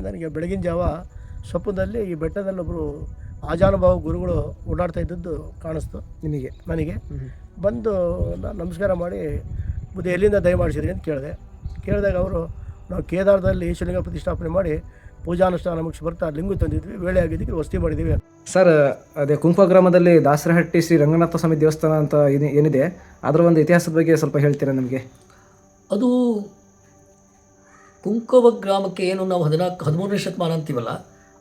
ನನಗೆ ಬೆಳಗಿನ ಜಾವ ಸ್ವಪ್ನದಲ್ಲಿ ಈ ಬೆಟ್ಟದಲ್ಲೊಬ್ಬರು ಆಜಾನುಭಾವ ಗುರುಗಳು ಓಡಾಡ್ತಾ ಇದ್ದದ್ದು ಕಾಣಿಸ್ತು ನನಗೆ. ಬಂದು ನಾನು ನಮಸ್ಕಾರ ಮಾಡಿ ಬುದ್ಧಿ ಎಲ್ಲಿಂದ ದಯಮಾಡಿಸಿರಿ ಅಂತ ಕೇಳಿದಾಗ ಅವರು ನಾವು ಕೇದಾರದಲ್ಲಿ ಶಿವಲಿಂಗ ಪ್ರತಿಷ್ಠಾಪನೆ ಮಾಡಿ ಪೂಜಾನುಷ್ಠಾನ ಮುಗಿಸಿ ಬರ್ತಾ ಲಿಂಗು ತಂದಿದ್ವಿ, ವೇಳೆ ಆಗಿದ್ದಕ್ಕೆ ವಸತಿ ಮಾಡಿದ್ದೀವಿ. ಸರ್, ಅದೇ ಕುಂಕುವ ಗ್ರಾಮದಲ್ಲಿ ದಾಸರಹಟ್ಟಿ ಶ್ರೀ ರಂಗನಾಥ ಸ್ವಾಮಿ ದೇವಸ್ಥಾನ ಅಂತ ಏನಿದೆ, ಅದರ ಒಂದು ಇತಿಹಾಸದ ಬಗ್ಗೆ ಸ್ವಲ್ಪ ಹೇಳ್ತೀರಾ ನಮಗೆ? ಅದು ಕುಂಕವ ಗ್ರಾಮಕ್ಕೆ ಏನು ನಾವು 13ನೇ ಶತಮಾನ ಅಂತೀವಲ್ಲ,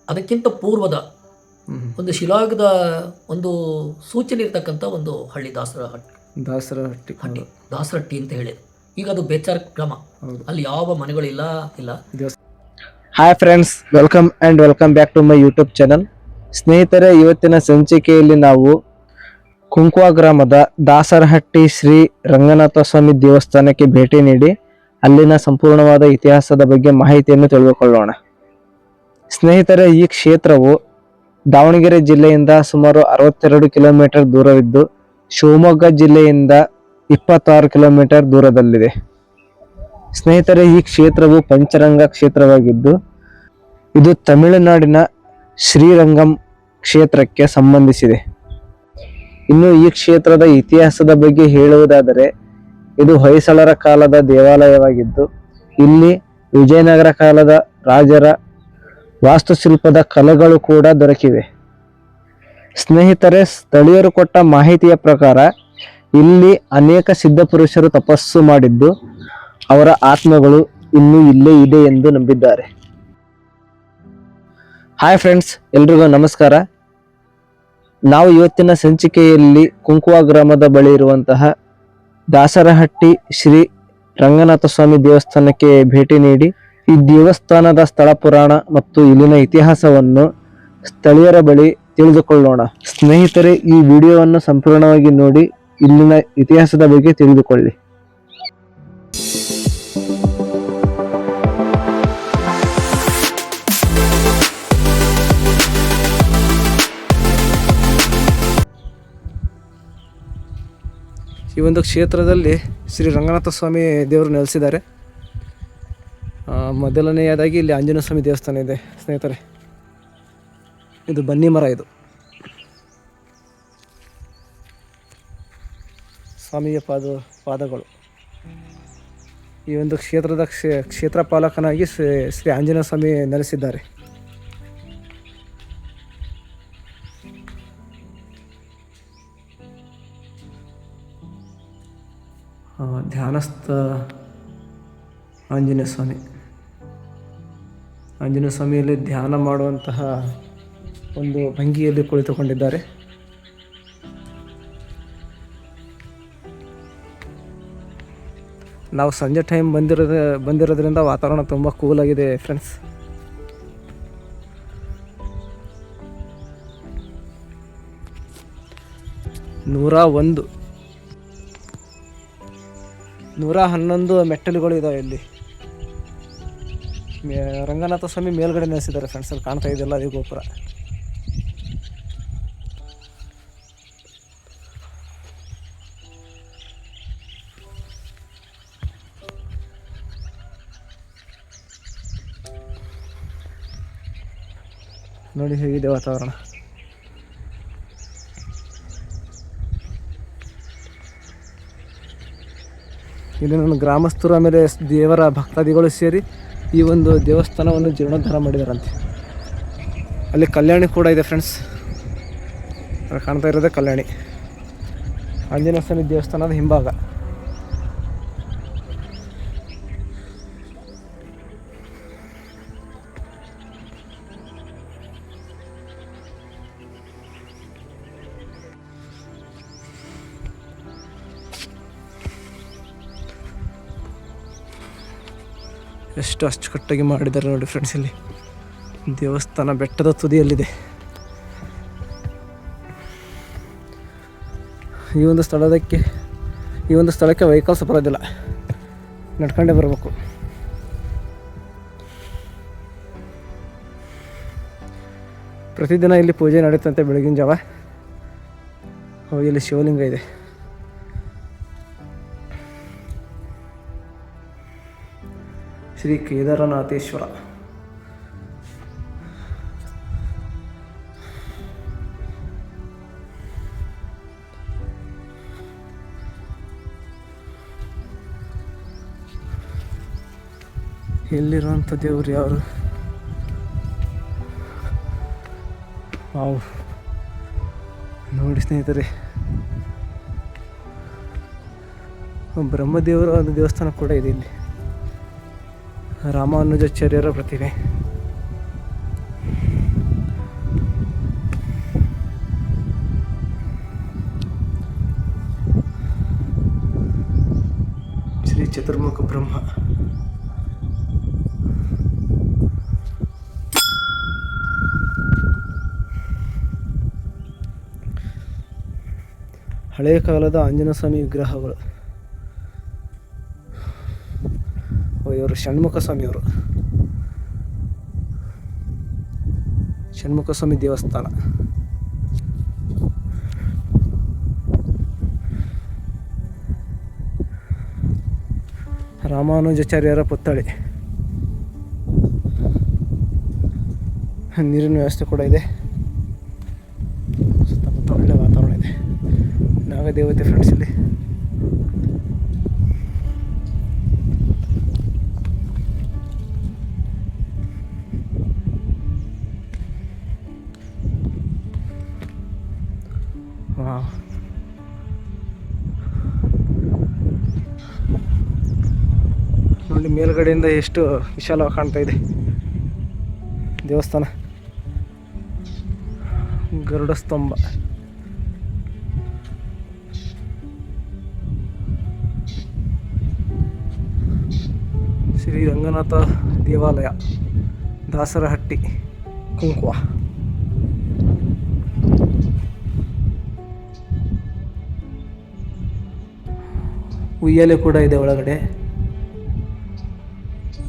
ಅದಕ್ಕಿಂತ ಪೂರ್ವದ ಒಂದು ಶಿಲಾಗದ ಒಂದು ಸೂಚನೆ ಇರ್ತಕ್ಕಂಥ ಒಂದು ಹಳ್ಳಿ ದಾಸರಹಟ್ಟಿ ಅಂತ ಹೇಳಿ. ಈಗ ಅದು ಬೇಚಾರ್ ಗ್ರಾಮ, ಅಲ್ಲಿ ಯಾವ ಮನೆಗಳಿಲ್ಲ. Hi friends, welcome back to my YouTube channel. ಸ್ನೇಹಿತರೆ, ಇವತ್ತಿನ ಸಂಚಿಕೆಯಲ್ಲಿ ನಾವು ಕುಂಕುವ ಗ್ರಾಮದ ದಾಸರಹಟ್ಟಿ ಶ್ರೀ ರಂಗನಾಥ ಸ್ವಾಮಿ ದೇವಸ್ಥಾನಕ್ಕೆ ಭೇಟಿ ನೀಡಿ ಅಲ್ಲಿನ ಸಂಪೂರ್ಣವಾದ ಇತಿಹಾಸದ ಬಗ್ಗೆ ಮಾಹಿತಿಯನ್ನು ತಿಳಿದುಕೊಳ್ಳೋಣ. ಸ್ನೇಹಿತರೆ, ಈ ಕ್ಷೇತ್ರವು ದಾವಣಗೆರೆ ಜಿಲ್ಲೆಯಿಂದ ಸುಮಾರು 62 ಕಿಲೋಮೀಟರ್ ದೂರವಿದ್ದು ಶಿವಮೊಗ್ಗ ಜಿಲ್ಲೆಯಿಂದ 26 ಕಿಲೋಮೀಟರ್ ದೂರದಲ್ಲಿದೆ. ಸ್ನೇಹಿತರೆ, ಈ ಕ್ಷೇತ್ರವು ಪಂಚರಂಗ ಕ್ಷೇತ್ರವಾಗಿದ್ದು ಇದು ತಮಿಳುನಾಡಿನ ಶ್ರೀರಂಗಂ ಕ್ಷೇತ್ರಕ್ಕೆ ಸಂಬಂಧಿಸಿದೆ. ಇನ್ನು ಈ ಕ್ಷೇತ್ರದ ಇತಿಹಾಸದ ಬಗ್ಗೆ ಹೇಳುವುದಾದರೆ, ಇದು ಹೊಯ್ಸಳರ ಕಾಲದ ದೇವಾಲಯವಾಗಿದ್ದು ಇಲ್ಲಿ ವಿಜಯನಗರ ಕಾಲದ ರಾಜರ ವಾಸ್ತುಶಿಲ್ಪದ ಕಲೆಗಳು ಕೂಡ ದೊರಕಿವೆ. ಸ್ನೇಹಿತರೆ, ಸ್ಥಳೀಯರು ಕೊಟ್ಟ ಮಾಹಿತಿಯ ಪ್ರಕಾರ ಇಲ್ಲಿ ಅನೇಕ ಸಿದ್ಧ ಪುರುಷರು ತಪಸ್ಸು ಮಾಡಿದ್ದು ಅವರ ಆತ್ಮಗಳು ಇನ್ನೂ ಇಲ್ಲೇ ಇದೆ ಎಂದು ನಂಬಿದ್ದಾರೆ. ಹಾಯ್ ಫ್ರೆಂಡ್ಸ್, ಎಲ್ರಿಗೂ ನಮಸ್ಕಾರ. ನಾವು ಇವತ್ತಿನ ಸಂಚಿಕೆಯಲ್ಲಿ ಕುಂಕುವ ಗ್ರಾಮದ ಬಳಿ ಇರುವಂತಹ ದಾಸರಹಟ್ಟಿ ಶ್ರೀ ರಂಗನಾಥ ಸ್ವಾಮಿ ದೇವಸ್ಥಾನಕ್ಕೆ ಭೇಟಿ ನೀಡಿ ಈ ದೇವಸ್ಥಾನದ ಸ್ಥಳ ಪುರಾಣ ಮತ್ತು ಇಲ್ಲಿನ ಇತಿಹಾಸವನ್ನು ಸ್ಥಳೀಯರ ಬಳಿ ತಿಳಿದುಕೊಳ್ಳೋಣ. ಸ್ನೇಹಿತರೆ, ಈ ವಿಡಿಯೋವನ್ನು ಸಂಪೂರ್ಣವಾಗಿ ನೋಡಿ ಇಲ್ಲಿನ ಇತಿಹಾಸದ ಬಗ್ಗೆ ತಿಳಿದುಕೊಳ್ಳಿ. ಈ ಒಂದು ಕ್ಷೇತ್ರದಲ್ಲಿ ಶ್ರೀ ರಂಗನಾಥ ಸ್ವಾಮಿ ದೇವರು ನೆಲೆಸಿದ್ದಾರೆ. ಮೊದಲನೆಯದಾಗಿ ಇಲ್ಲಿ ಆಂಜನೇಯ ಸ್ವಾಮಿ ದೇವಸ್ಥಾನ ಇದೆ. ಸ್ನೇಹಿತರೆ, ಇದು ಬನ್ನಿ ಮರ, ಇದು ಸ್ವಾಮಿಯ ಪಾದಗಳು. ಈ ಒಂದು ಕ್ಷೇತ್ರದ ಕ್ಷೇತ್ರ ಪಾಲಕನಾಗಿ ಶ್ರೀ ಆಂಜನೇಯ ಸ್ವಾಮಿ ನೆಲೆಸಿದ್ದಾರೆ. ಧ್ಯಾನಸ್ಥ ಆಂಜನೇಯ ಸ್ವಾಮಿಯಲ್ಲಿ ಧ್ಯಾನ ಮಾಡುವಂತಹ ಒಂದು ಭಂಗಿಯಲ್ಲಿ ಕುಳಿತುಕೊಂಡಿದ್ದಾರೆ. ನಾವು ಸಂಜೆ ಟೈಮ್ ಬಂದಿರೋದ್ರಿಂದ ವಾತಾವರಣ ತುಂಬ ಕೂಲ್ ಆಗಿದೆ ಫ್ರೆಂಡ್ಸ್. ನೂರ 111 ಮೆಟ್ಟಲುಗಳು ಇದಾವೆ ಇಲ್ಲಿ. ರಂಗನಾಥ ಸ್ವಾಮಿ ಮೇಲ್ಗಡೆ ನೆಲೆಸಿದ್ದಾರೆ ಫ್ರೆಂಡ್ಸ್. ಅಲ್ಲಿ ಕಾಣ್ತಾ ಇದೆಯಲ್ಲ, ಅದೇ ಗೋಪುರ. ನೋಡಿ ಹೇಗಿದೆ ವಾತಾವರಣ. ಇಲ್ಲಿ ನನ್ನ ಗ್ರಾಮಸ್ಥರು ಆಮೇಲೆ ದೇವರ ಭಕ್ತಾದಿಗಳು ಸೇರಿ ಈ ಒಂದು ದೇವಸ್ಥಾನವನ್ನು ಜೀರ್ಣೋದ್ಧಾರ ಮಾಡಿದಾರಂತೆ. ಅಲ್ಲಿ ಕಲ್ಯಾಣಿ ಕೂಡ ಇದೆ ಫ್ರೆಂಡ್ಸ್. ಕಾಣ್ತಾ ಇರೋದೇ ಕಲ್ಯಾಣಿ, ಆಂಜನೇಯ ಸ್ವಾಮಿ ದೇವಸ್ಥಾನದ ಹಿಂಭಾಗ. ಎಷ್ಟು ಅಚ್ಚುಕಟ್ಟಾಗಿ ಮಾಡಿದ್ದಾರೆ ನೋಡಿ ಫ್ರೆಂಡ್ಸ್. ಇಲ್ಲಿ ದೇವಸ್ಥಾನ ಬೆಟ್ಟದ ತುದಿಯಲ್ಲಿದೆ. ಈ ಒಂದು ಸ್ಥಳಕ್ಕೆ ವೆಹಿಕಲ್ಸ್ ಬರೋದಿಲ್ಲ, ನಡ್ಕೊಂಡೇ ಬರಬೇಕು. ಪ್ರತಿದಿನ ಇಲ್ಲಿ ಪೂಜೆ ನಡೀತಂತೆ ಬೆಳಗಿನ ಜಾವ. ಇಲ್ಲಿ ಶಿವಲಿಂಗ ಇದೆ. ಶ್ರೀ ಕೇದಾರನಾಥೇಶ್ವರ. ಎಲ್ಲಿರುವಂಥ ದೇವ್ರು ಯಾರು? ವಾವ್, ನೋಡಿ ಸ್ನೇಹಿತರೆ, ಬ್ರಹ್ಮದೇವರ ಒಂದು ದೇವಸ್ಥಾನ ಕೂಡ ಇದೆ ಇಲ್ಲಿ. ರಾಮಾನುಜಾಚಾರ್ಯರ ಪ್ರತಿಮೆ. ಶ್ರೀ ಚತುರ್ಮುಖ ಬ್ರಹ್ಮ. ಹಳೆಯ ಕಾಲದ ಆಂಜನೇಯ ಸ್ವಾಮಿ ವಿಗ್ರಹಗಳು. ಇವರು ಷಣ್ಮುಖ ಸ್ವಾಮಿಯವರು. ಷಣ್ಮುಖ ಸ್ವಾಮಿ ದೇವಸ್ಥಾನ. ರಾಮಾನುಜಾಚಾರ್ಯರ ಪುತ್ಥಳಿ. ನೀರಿನ ವ್ಯವಸ್ಥೆ ಕೂಡ ಇದೆ. ಸುತ್ತಮುತ್ತ ಒಳ್ಳೆ ವಾತಾವರಣ ಇದೆ. ನಾಗದೇವತೆ ಫ್ರೆಂಡ್ಸ್ ಇಲ್ಲಿ. ನೋಡಿ ಮೇಲ್ಗಡೆಯಿಂದ ಎಷ್ಟು ವಿಶಾಲವಾಗಿ ಕಾಣ್ತಾ ಇದೆ ದೇವಸ್ಥಾನ. ಗರುಡ ಸ್ತಂಭ. ಶ್ರೀ ರಂಗನಾಥ ದೇವಾಲಯ, ದಾಸರಹಟ್ಟಿ, ಕುಂಕುವ. ಉಯ್ಯಾಲೆ ಕೂಡ ಇದೆ ಒಳಗಡೆ.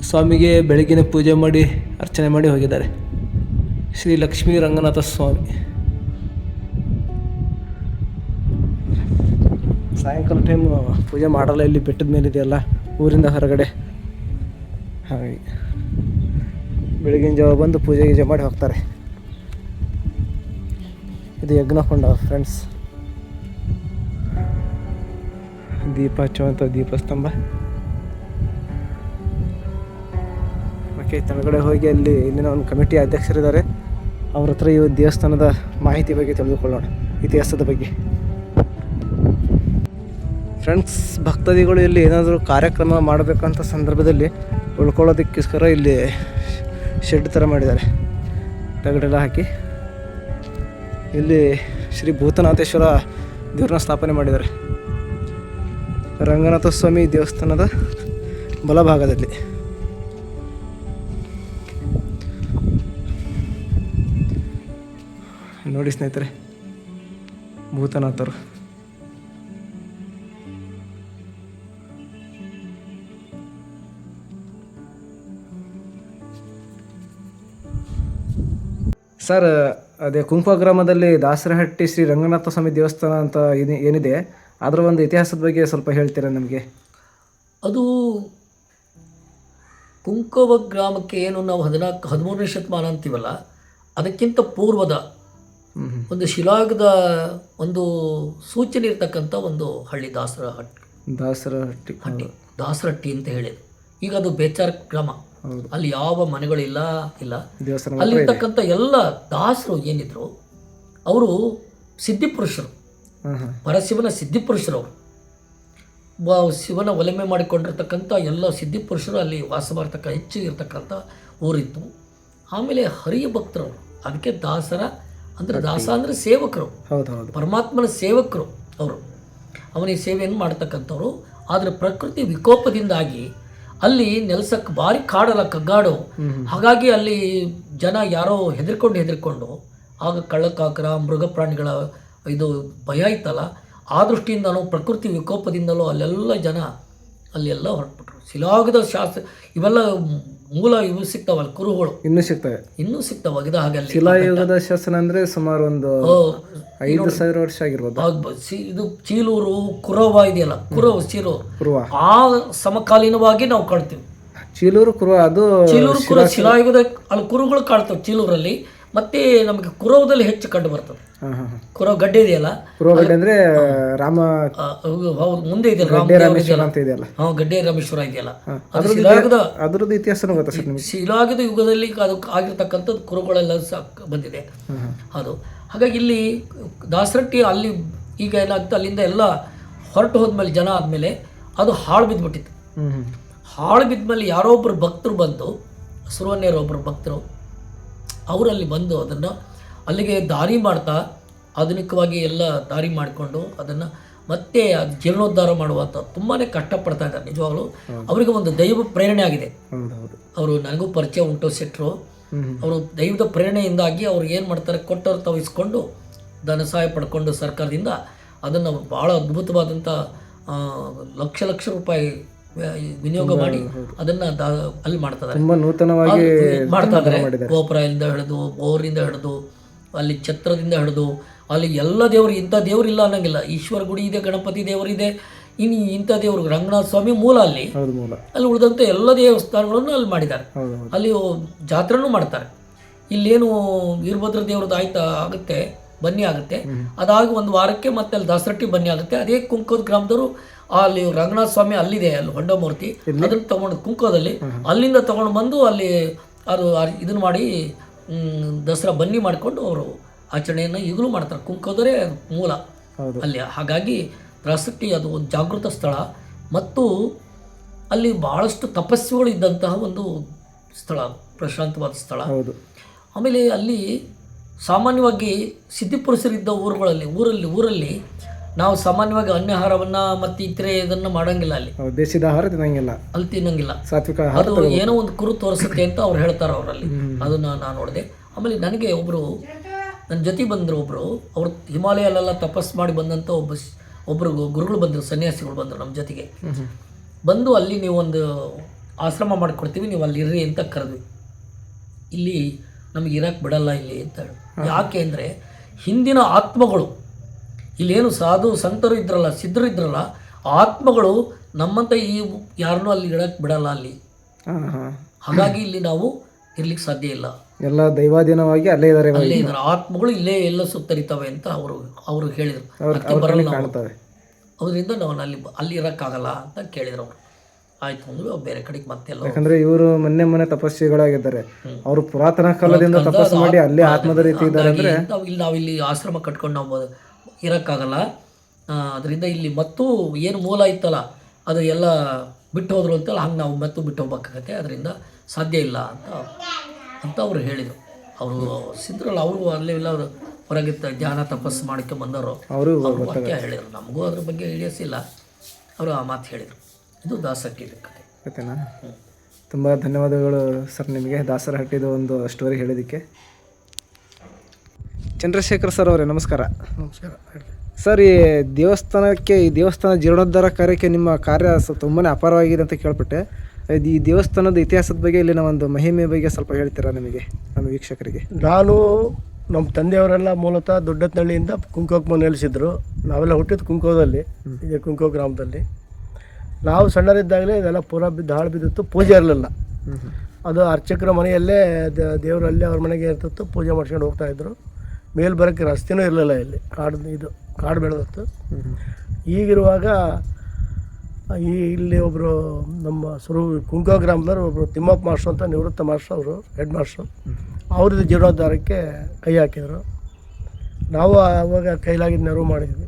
ಸ್ವಾಮಿಗೆ ಬೆಳಗಿನ ಪೂಜೆ ಮಾಡಿ ಅರ್ಚನೆ ಮಾಡಿ ಹೋಗಿದ್ದಾರೆ. ಶ್ರೀ ಲಕ್ಷ್ಮೀ ರಂಗನಾಥ ಸ್ವಾಮಿ. ಸಾಯಂಕಾಲ ಟೈಮ್ ಪೂಜೆ ಮಾಡಲ್ಲ, ಇಲ್ಲಿ ಬೆಟ್ಟದ ಮೇಲೆ ಇದೆಯಲ್ಲ, ಊರಿಂದ ಹೊರಗಡೆ. ಹಾಗೆ ಬೆಳಗಿನ ಜಾವ ಬಂದು ಪೂಜೆ ಗೀಜೆ ಮಾಡಿ ಹೋಗ್ತಾರೆ. ಇದು ಯಜ್ಞಕೊಂಡ ಫ್ರೆಂಡ್ಸ್. ದೀಪ ಹಚ್ಚುವಂಥ ದೀಪಸ್ತಂಭ. ಓಕೆ, ಕೆಳಗಡೆ ಹೋಗಿ ಅಲ್ಲಿ ಇಲ್ಲಿನ ಒಂದು ಕಮಿಟಿ ಅಧ್ಯಕ್ಷರಿದ್ದಾರೆ, ಅವ್ರ ಹತ್ರ ಈ ದೇವಸ್ಥಾನದ ಮಾಹಿತಿ ಬಗ್ಗೆ ತಿಳಿದುಕೊಳ್ಳೋಣ, ಇತಿಹಾಸದ ಬಗ್ಗೆ. ಫ್ರೆಂಡ್ಸ್, ಭಕ್ತಾದಿಗಳು ಇಲ್ಲಿ ಏನಾದರೂ ಕಾರ್ಯಕ್ರಮ ಮಾಡಬೇಕಂತ ಸಂದರ್ಭದಲ್ಲಿ ಉಳ್ಕೊಳ್ಳೋದಕ್ಕೋಸ್ಕರ ಇಲ್ಲಿ ಶೆಡ್ ಥರ ಮಾಡಿದ್ದಾರೆ, ತಗಡೆಲ್ಲ ಹಾಕಿ. ಇಲ್ಲಿ ಶ್ರೀ ಭೂತನಾಥೇಶ್ವರ ದೇವ್ರನ್ನ ಸ್ಥಾಪನೆ ಮಾಡಿದ್ದಾರೆ ರಂಗನಾಥ ಸ್ವಾಮಿ ದೇವಸ್ಥಾನದ ಬಲಭಾಗದಲ್ಲಿ. ನೋಡಿ ಸ್ನೇಹಿತರೆ, ಭೂತನಾಥರು. ಸರ್, ಅದೇ ಕುಂಕುವ ಗ್ರಾಮದಲ್ಲಿ ದಾಸರಹಟ್ಟಿ ಶ್ರೀ ರಂಗನಾಥ ಸ್ವಾಮಿ ದೇವಸ್ಥಾನ ಅಂತ ಏನಿದೆ, ಅದರ ಒಂದು ಇತಿಹಾಸದ ಬಗ್ಗೆ ಸ್ವಲ್ಪ ಹೇಳ್ತೀರಾ ನಮಗೆ? ಅದು ಕುಂಕುವ ಗ್ರಾಮಕ್ಕೆ ಏನು ನಾವು 13ನೇ ಶತಮಾನ ಅಂತೀವಲ್ಲ, ಅದಕ್ಕಿಂತ ಪೂರ್ವದ ಒಂದು ಶಿಲಾಗದ ಒಂದು ಸೂಚನೆ ಇರ್ತಕ್ಕಂಥ ಒಂದು ಹಳ್ಳಿ ದಾಸರಹಟ್ಟಿ ಅಂತ ಹೇಳಿದ್ರು. ಈಗ ಅದು ಬೇಚಾರ ಗ್ರಾಮ, ಅಲ್ಲಿ ಯಾವ ಮನೆಗಳಿಲ್ಲ ಇಲ್ಲ. ಅಲ್ಲಿರ್ತಕ್ಕಂಥ ಎಲ್ಲ ದಾಸರು ಏನಿದ್ರು ಅವರು ಸಿದ್ಧಿಪುರುಷರು, ಪರಶಿವನ ಸಿದ್ಧಿಪುರುಷರು. ಅವರು ಶಿವನ ಒಲೆಮೆ ಮಾಡಿಕೊಂಡಿರ್ತಕ್ಕಂಥ ಎಲ್ಲ ಸಿದ್ಧಿಪುರುಷರು ಅಲ್ಲಿ ವಾಸ ಮಾಡ್ತಕ್ಕ ಹೆಚ್ಚು ಇರ್ತಕ್ಕಂಥ ಊರಿತ್ತು. ಆಮೇಲೆ ಹರಿಯ ಭಕ್ತರು, ಅದಕ್ಕೆ ದಾಸರ ಅಂದರೆ ದಾಸ ಅಂದರೆ ಸೇವಕರು, ಪರಮಾತ್ಮನ ಸೇವಕರು ಅವರು. ಅವನಿಗೆ ಸೇವೆಯನ್ನು ಮಾಡ್ತಕ್ಕಂಥವ್ರು. ಆದರೆ ಪ್ರಕೃತಿ ವಿಕೋಪದಿಂದಾಗಿ ಅಲ್ಲಿ ನೆಲೆಸಕ್ಕೆ ಭಾರಿ ಕಾಡಲ್ಲ, ಕಗ್ಗಾಡು. ಹಾಗಾಗಿ ಅಲ್ಲಿ ಜನ ಯಾರೋ ಹೆದರ್ಕೊಂಡು ಆಗ ಕಳ್ಳಕಾಕರ ಮೃಗ ಪ್ರಾಣಿಗಳ ಇದು ಭಯ ಇತ್ತಲ್ಲ, ಆ ದೃಷ್ಟಿಯಿಂದಲೂ ಪ್ರಕೃತಿ ವಿಕೋಪದಿಂದಲೂ ಅಲ್ಲೆಲ್ಲ ಜನ ಅಲ್ಲೆಲ್ಲ ಹೊರಟ್ಬಿಟ್ರು. ಶಿಲಾಗದ ಶಾಸ್ತ್ರ ಇವೆಲ್ಲ ಮೂಲ ಇವು ಸಿಗ್ತಾವಲ್ಲ, ಕುರುಗಳು ಇನ್ನೂ ಸಿಗ್ತಾವ. ಇದು ಹಾಗೆ ಶಿಲಾಯುಗದ ಶಾಸನ ಅಂದರೆ ಸುಮಾರು ಒಂದು 5,000 ವರ್ಷ ಆಗಿರ್ಬೋದು. ಇದು ಚೀಲೂರು ಕುರವ ಇದೆಯಲ್ಲ, ಚೀಲೂರು ಆ ಸಮಕಾಲೀನವಾಗಿ ನಾವು ಕಾಣ್ತೀವಿ. ಚೀಲೂರು ಕುರುವ, ಅದು ಚೀಲೂರು ಕುರ ಶಿಲಾಯುಗದ ಅಲ್ಲಿ ಕುರುಗಳು ಕಾಣ್ತವೆ ಚೀಲೂರಲ್ಲಿ. ಮತ್ತು ನಮಗೆ ಕುರವದಲ್ಲಿ ಹೆಚ್ಚು ಕಂಡು ಬರ್ತದೆ. ಹಾಂ ಹಾಂ ಹಾಂ. ಕುರವ ಗಡ್ಡೆ ಇದೆಯಲ್ಲ, ಕುರುವಗಡ್ಡೆ ಅಂದರೆ ರಾಮ ಹೌದು ಮುಂದೆ ಇದೆಯಲ್ಲ ರಾಮೇಶ್ವರ ಅಂತ ಇದೆಯಲ್ಲ. ಹಾಂ, ಗಡ್ಡೆ ರಾಮೇಶ್ವರ ಇದೆಯಲ್ಲ, ಅದು ಶಿಲಾಯುಗದ ಅದ್ರದ್ದು ಇತಿಹಾಸನೂ ಗೊತ್ತಾ ಸರ್ ನಿಮಗೆ? ಶಿಲಾಯುಗದ ಯುಗದಲ್ಲಿ ಅದು ಆಗಿರ್ತಕ್ಕಂಥದ್ದು ಕುರುಗಳೆಲ್ಲ ಬಂದಿದೆ ಅದು. ಹಾಗಾಗಿ ಇಲ್ಲಿ ದಾಸರಟ್ಟಿ ಅಲ್ಲಿ ಈಗ ಏನಾಗುತ್ತೆ, ಅಲ್ಲಿಂದ ಎಲ್ಲ ಹೊರಟು ಹೋದ್ಮೇಲೆ ಜನ ಆದಮೇಲೆ ಅದು ಹಾಳು ಬಿದ್ದುಬಿಟ್ಟಿತ್ತು. ಹಾಳು ಬಿದ್ಮೇಲೆ ಯಾರೋ ಒಬ್ಬರು ಭಕ್ತರು ಬಂದು, ಸುರವನ್ಯರೊಬ್ಬರು ಭಕ್ತರು ಅವರಲ್ಲಿ ಬಂದು ಅದನ್ನು ಅಲ್ಲಿಗೆ ದಾರಿ ಮಾಡ್ತಾ ಆಧುನಿಕವಾಗಿ ಎಲ್ಲ ದಾರಿ ಮಾಡಿಕೊಂಡು ಅದನ್ನು ಮತ್ತೆ ಅದು ಜೀರ್ಣೋದ್ಧಾರ ಮಾಡುವಂಥ ತುಂಬಾ ಕಷ್ಟಪಡ್ತಾ ಇದ್ದಾರೆ. ನಿಜವಾಗ್ಲೂ ಅವರಿಗೆ ಒಂದು ದೈವ ಪ್ರೇರಣೆ ಆಗಿದೆ. ಅವರು ನನಗೂ ಪರಿಚಯ ಉಂಟು ಶೆಟ್ಟರು. ಅವರು ದೈವದ ಪ್ರೇರಣೆಯಿಂದಾಗಿ ಅವ್ರು ಏನು ಮಾಡ್ತಾರೆ, ಕೊಟ್ಟವ್ರು ತವಿಸ್ಕೊಂಡು ಧನ ಸಹಾಯ ಪಡ್ಕೊಂಡು ಸರ್ಕಾರದಿಂದ ಅದನ್ನು ಭಾಳ ಅದ್ಭುತವಾದಂಥ ಲಕ್ಷ ಲಕ್ಷ ರೂಪಾಯಿ ವಿನಿಯೋಗ ಮಾಡಿ ಅದನ್ನು ಅಲ್ಲಿ ಮಾಡ್ತಾರೆ. ತುಂಬ ನೂತನವಾಗಿ ಮಾಡ್ತಾ ಇದ್ದಾರೆ. ಗೋಪುರದಿಂದ ಹಿಡಿದು, ಬೋರಿಂದ ಹಿಡಿದು, ಅಲ್ಲಿ ಛತ್ರದಿಂದ ಹಿಡಿದು, ಅಲ್ಲಿ ಎಲ್ಲ ದೇವರು, ಇಂಥ ದೇವರಿಲ್ಲ ಅನ್ನಂಗಿಲ್ಲ. ಈಶ್ವರ ಗುಡಿ ಇದೆ, ಗಣಪತಿ ದೇವರಿದೆ, ಇನ್ನು ಇಂಥ ದೇವರು ರಂಗನಾಥ ಸ್ವಾಮಿ ಮೂಲ ಅಲ್ಲಿ ಉಳಿದಂಥ ಎಲ್ಲ ದೇವಸ್ಥಾನಗಳನ್ನು ಅಲ್ಲಿ ಮಾಡಿದ್ದಾರೆ. ಅಲ್ಲಿ ಜಾತ್ರೆನೂ ಮಾಡ್ತಾರೆ. ಇಲ್ಲೇನು ವೀರಭದ್ರ ದೇವ್ರದ್ದು ಆಗುತ್ತೆ, ಬನ್ನಿ ಆಗುತ್ತೆ. ಅದಾಗಿ ಒಂದು ವಾರಕ್ಕೆ ಮತ್ತೆ ಅಲ್ಲಿ ದಾಸರಟ್ಟಿ ಬನ್ನಿ ಆಗುತ್ತೆ. ಅದೇ ಕುಂಕೋದ ಗ್ರಾಮದವರು ಅಲ್ಲಿ ರಂಗನಾಥ ಸ್ವಾಮಿ ಅಲ್ಲಿದೆ, ಅಲ್ಲಿ ಹೊಂಡ ಮೂರ್ತಿ, ಅದನ್ನು ತಗೊಂಡು ಕುಂಕೋದಲ್ಲಿ ಅಲ್ಲಿಂದ ತಗೊಂಡು ಬಂದು ಅಲ್ಲಿ ಅದು ಇದನ್ನು ಮಾಡಿ ದಸರಾ ಬನ್ನಿ ಮಾಡಿಕೊಂಡು ಅವರು ಆಚರಣೆಯನ್ನು ಈಗಲೂ ಮಾಡ್ತಾರೆ. ಕುಂಕೋದರೇ ಮೂಲ ಅಲ್ಲಿ. ಹಾಗಾಗಿ ದಾಸರಟ್ಟಿ ಅದು ಒಂದು ಜಾಗೃತ ಸ್ಥಳ ಮತ್ತು ಅಲ್ಲಿ ಭಾಳಷ್ಟು ತಪಸ್ಸುಗಳು ಇದ್ದಂತಹ ಒಂದು ಸ್ಥಳ, ಪ್ರಶಾಂತವಾದ ಸ್ಥಳ. ಆಮೇಲೆ ಅಲ್ಲಿ ಸಾಮಾನ್ಯವಾಗಿ ಸಿದ್ಧಿಪುರುಷರಿದ್ದ ಊರಲ್ಲಿ ನಾವು ಸಾಮಾನ್ಯವಾಗಿ ಅನ್ನಾಹಾರವನ್ನು ಮತ್ತು ಇತರೆ ಇದನ್ನು ಮಾಡೋಂಗಿಲ್ಲ. ಅಲ್ಲಿ ದೇಶದ ಆಹಾರ ತಿನ್ನಂಗಿಲ್ಲ, ಅಲ್ಲಿ ತಿನ್ನಂಗಿಲ್ಲ, ಸಾತ್ವಿಕ ಅದು ಏನೋ ಒಂದು ಕುರು ತೋರಿಸುತ್ತೆ ಅಂತ ಅವ್ರು ಹೇಳ್ತಾರೆ ಅವರಲ್ಲಿ. ಅದನ್ನು ನಾನು ನೋಡಿದೆ. ಆಮೇಲೆ ನನಗೆ ಒಬ್ಬರು ನನ್ನ ಜೊತೆ ಬಂದರು, ಒಬ್ಬರು ಅವರು ಹಿಮಾಲಯಲ್ಲೆಲ್ಲ ತಪಸ್ಸು ಮಾಡಿ ಬಂದಂಥ ಒಬ್ಬರು ಗುರುಗಳು ಬಂದರು, ಸನ್ಯಾಸಿಗಳು ಬಂದರು ನಮ್ಮ ಜೊತೆಗೆ. ಬಂದು ಅಲ್ಲಿ ನೀವು ಒಂದು ಆಶ್ರಮ ಮಾಡಿಕೊಡ್ತೀವಿ, ನೀವು ಅಲ್ಲಿ ಇರ್ರಿ ಅಂತ ಕರೆದ್ವಿ. ಇಲ್ಲಿ ನಮಗೆ ಇರೋಕ್ಕೆ ಬಿಡಲ್ಲ ಇಲ್ಲಿ ಅಂತ ಹೇಳಿ. ಯಾಕೆ ಅಂದರೆ ಹಿಂದಿನ ಆತ್ಮಗಳು ಇಲ್ಲೇನು ಸಾಧು ಸಂತರು ಇದ್ರಲ್ಲ, ಸಿದ್ಧರು ಇದ್ರಲ್ಲ, ಆತ್ಮಗಳು ನಮ್ಮಂತ ಈ ಯಾರನ್ನೂ ಅಲ್ಲಿ ಇಡಕ್ಕೆ ಬಿಡಲ್ಲ ಅಲ್ಲಿ. ಹಾಗಾಗಿ ಇಲ್ಲಿ ನಾವು ಇರ್ಲಿಕ್ಕೆ ಸಾಧ್ಯ ಇಲ್ಲ. ಎಲ್ಲ ದೈವಾಧೀನವಾಗಿ ಅಲ್ಲೇ ಇದ್ದಾರೆ, ಆತ್ಮಗಳು ಇಲ್ಲೇ ಎಲ್ಲ ಸುತ್ತರಿತವೆ ಅಂತ ಅವರು ಹೇಳಿದರು. ಬರಲ್ಲ ಅದರಿಂದ ನಾವು ಅಲ್ಲಿ ಇರೋಕ್ಕಾಗಲ್ಲ ಅಂತ ಕೇಳಿದ್ರು ಅವರು. ಆಯ್ತು ಅಂದ್ರೆ ಬೇರೆ ಕಡೆಗೆ ಮತ್ತೆಲ್ಲ. ಯಾಕಂದ್ರೆ ಇವರು ಮೊನ್ನೆ ತಪಸ್ವಿಗಳಾಗಿದ್ದಾರೆ. ಅವರು ಪುರಾತನ ಕಾಲದಿಂದ ತಪಸ್ಸು ಮಾಡಿ ಅಲ್ಲೇ ಆತ್ಮದ ರೀತಿ ಇದ್ದಾರೆ. ಅಂದ್ರೆ ನಾವಿಲ್ಲಿ ಆಶ್ರಮ ಕಟ್ಕೊಂಡು ನಾವು ಇರೋಕ್ಕಾಗಲ್ಲ. ಅದರಿಂದ ಇಲ್ಲಿ ಮತ್ತು ಏನು ಮೂಲ ಇತ್ತಲ್ಲ ಅದು ಎಲ್ಲ ಬಿಟ್ಟು ಹೋದ್ರು ಅಂತಲ್ಲ, ಹಂಗೆ ನಾವು ಮತ್ತು ಬಿಟ್ಟು ಹೋಗ್ಬೇಕಾಗತ್ತೆ. ಅದರಿಂದ ಸಾಧ್ಯ ಇಲ್ಲ ಅಂತ ಅವರು ಹೇಳಿದರು. ಅವರು ಸಿದ್ಧರಲ್ಲ, ಅವರು ಅಲ್ಲೇ ಇಲ್ಲ, ಅವರು ಹೊರಗೆ ಧ್ಯಾನ ತಪಸ್ಸು ಮಾಡ್ಕೊಂಡು ಬಂದವರು. ಅವರು ವಾಕ್ಯ ಹೇಳಿದರು. ನಮಗೂ ಅದ್ರ ಬಗ್ಗೆ ಐಡಿಯಾಸ್ ಇಲ್ಲ, ಅವರು ಆ ಮಾತು ಹೇಳಿದರು. ಇದು ದಾಸರಟ್ಟಿ ಕಥೆ. ಕಥೆನಾ? ತುಂಬ ಧನ್ಯವಾದಗಳು ಸರ್ ನಿಮಗೆ ದಾಸರಹಟ್ಟಿದು ಒಂದು ಸ್ಟೋರಿ ಹೇಳಿದ್ದಕ್ಕೆ. ಚಂದ್ರಶೇಖರ್ ಸರ್ ಅವರೇ ನಮಸ್ಕಾರ. ನಮಸ್ಕಾರ ಸರ್. ಈ ದೇವಸ್ಥಾನ ಜೀರ್ಣೋದ್ಧಾರ ಕಾರ್ಯಕ್ಕೆ ನಿಮ್ಮ ಕಾರ್ಯ ತುಂಬಾ ಅಪಾರವಾಗಿದೆ ಅಂತ ಕೇಳ್ಪಟ್ಟೆ. ಈ ದೇವಸ್ಥಾನದ ಇತಿಹಾಸದ ಬಗ್ಗೆ, ಇಲ್ಲಿನ ಒಂದು ಮಹಿಮೆ ಬಗ್ಗೆ ಸ್ವಲ್ಪ ಹೇಳ್ತೀರಾ ನಮಗೆ, ನಮ್ಮ ವೀಕ್ಷಕರಿಗೆ? ನಾನು ನಮ್ಮ ತಂದೆಯವರೆಲ್ಲ ಮೂಲತಃ ದೊಡ್ಡತನಹಳ್ಳಿಯಿಂದ ಕುಂಕೋಕ್ಕೆ ನೆಲೆಸಿದ್ರು. ನಾವೆಲ್ಲ ಹುಟ್ಟಿದ್ದು ಕುಂಕೋದಲ್ಲಿ, ಇದೆ ಕುಂಕೋ ಗ್ರಾಮದಲ್ಲಿ. ನಾವು ಸಣ್ಣರಿದ್ದಾಗಲೇ ಇದೆಲ್ಲ ಪೂರ ಬಿದ್ದು ಹಾಳು ಬಿದ್ದಿತ್ತು, ಪೂಜೆ ಇರಲಿಲ್ಲ. ಅದು ಅರ್ಚಕರ ಮನೆಯಲ್ಲೇ ದೇವರಲ್ಲೇ ಅವ್ರ ಮನೆಗೆ ಇರ್ತಿತ್ತು, ಪೂಜೆ ಮಾಡ್ಕೊಂಡು ಹೋಗ್ತಾಯಿದ್ರು. ಮೇಲೆ ಬರೋಕ್ಕೆ ರಸ್ತೆನೂ ಇರಲಿಲ್ಲ, ಇಲ್ಲಿ ಕಾಡು ಬೆಳೆದಿತ್ತು. ಈಗಿರುವಾಗ ಇಲ್ಲಿ ಒಬ್ಬರು ನಮ್ಮ ಕುಂಕೋ ಗ್ರಾಮದವ್ರು ಒಬ್ಬರು ತಿಮ್ಮಪ್ಪ ಮಾಸ್ಟ್ರು ಅಂತ, ನಿವೃತ್ತ ಮಾಸ್ಟ್ರು, ಅವರು ಹೆಡ್ ಮಾಸ್ಟ್ರು, ಅವ್ರದ್ದು ಜೀರ್ಣೋದ್ಧಾರಕ್ಕೆ ಕೈ ಹಾಕಿದರು. ನಾವು ಆವಾಗ ಕೈಲಾಗಿದ್ದು ನೆರವು ಮಾಡಿದ್ವಿ.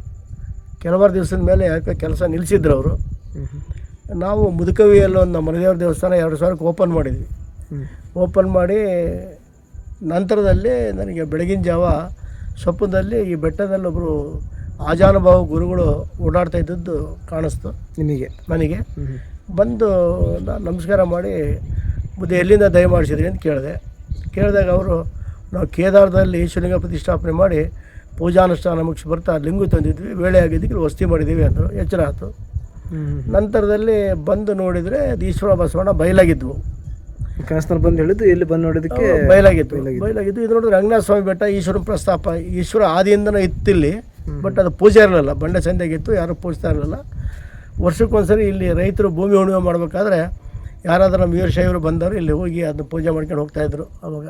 ಕೆಲವಾರು ದಿವಸದ ಮೇಲೆ ಯಾಕೆ ಕೆಲಸ ನಿಲ್ಲಿಸಿದ್ರು ಅವರು. ನಾವು ಮುದುಕವಿಯಲ್ಲಿ ಒಂದು ನಮ್ಮ ಮನೆದೇವ್ರ ದೇವಸ್ಥಾನ 2000ಕ್ಕೆ ಓಪನ್ ಮಾಡಿದ್ವಿ. ಓಪನ್ ಮಾಡಿ ನಂತರದಲ್ಲಿ ನನಗೆ ಬೆಳಗಿನ ಜಾವ ಸ್ವಪ್ನದಲ್ಲಿ ಈ ಬೆಟ್ಟದಲ್ಲಿ ಒಬ್ಬರು ಆಜಾನುಭಾವ ಗುರುಗಳು ಓಡಾಡ್ತಾ ಇದ್ದದ್ದು ಕಾಣಿಸ್ತು ನನಗೆ. ಬಂದು ನಾನು ನಮಸ್ಕಾರ ಮಾಡಿ, ಬುದ್ಧಿ ಎಲ್ಲಿಂದ ದಯ ಮಾಡಿಸಿದ್ರಿ ಅಂತ ಕೇಳಿದಾಗ ಅವರು, ನಾವು ಕೇದಾರದಲ್ಲಿ ಈಶ್ವರಲಿಂಗ ಪ್ರತಿಷ್ಠಾಪನೆ ಮಾಡಿ ಪೂಜಾನುಷ್ಠಾನ ಮುಗಿಸಿ ಬರ್ತಾ ಲಿಂಗು ತಂದಿದ್ವಿ, ವೇಳೆ ಆಗಿದ್ದಕ್ಕೆ ವಸ್ತಿ ಮಾಡಿದ್ದೀವಿ ಅಂದರು. ಎಚ್ಚರ ಆಯಿತು. ನಂತರದಲ್ಲಿ ಬಂದು ನೋಡಿದರೆ ಅದು ಈಶ್ವರ ಬಸವಣ್ಣ ಬಯಲಾಗಿದ್ವು. ಕನಸಿನಲ್ಲಿ ಬಂದು ಹೇಳಿದ್ದು, ಇಲ್ಲಿ ಬಂದು ನೋಡಿದ್ದಕ್ಕೆ ಬಯಲಾಗಿತ್ತು. ಇದು ನೋಡಿದ್ರೆ ರಂಗನಾಥ ಸ್ವಾಮಿ ಬೆಟ್ಟ, ಈಶ್ವರನ ಪ್ರಸ್ತಾಪ. ಈಶ್ವರ ಆದಿಯಿಂದನೂ ಇತ್ತಿಲ್ಲಿ, ಬಟ್ ಅದು ಪೂಜೆ ಇರಲಿಲ್ಲ, ಬಂಡೆ ಸಂತೆಗಿತ್ತು, ಯಾರೂ ಪೂಜಿಸ್ತಾ ಇರಲಿಲ್ಲ. ವರ್ಷಕ್ಕೊಂದ್ಸರಿ ಇಲ್ಲಿ ರೈತರು ಭೂಮಿ ಹುಣ್ಣಿಮೆ ಮಾಡಬೇಕಾದ್ರೆ ಯಾರಾದರೂ ನಮ್ಮ ವೀರಶೈವರು ಬಂದವರು ಇಲ್ಲಿ ಹೋಗಿ ಅದನ್ನ ಪೂಜೆ ಮಾಡ್ಕೊಂಡು ಹೋಗ್ತಾಯಿದ್ರು. ಅವಾಗ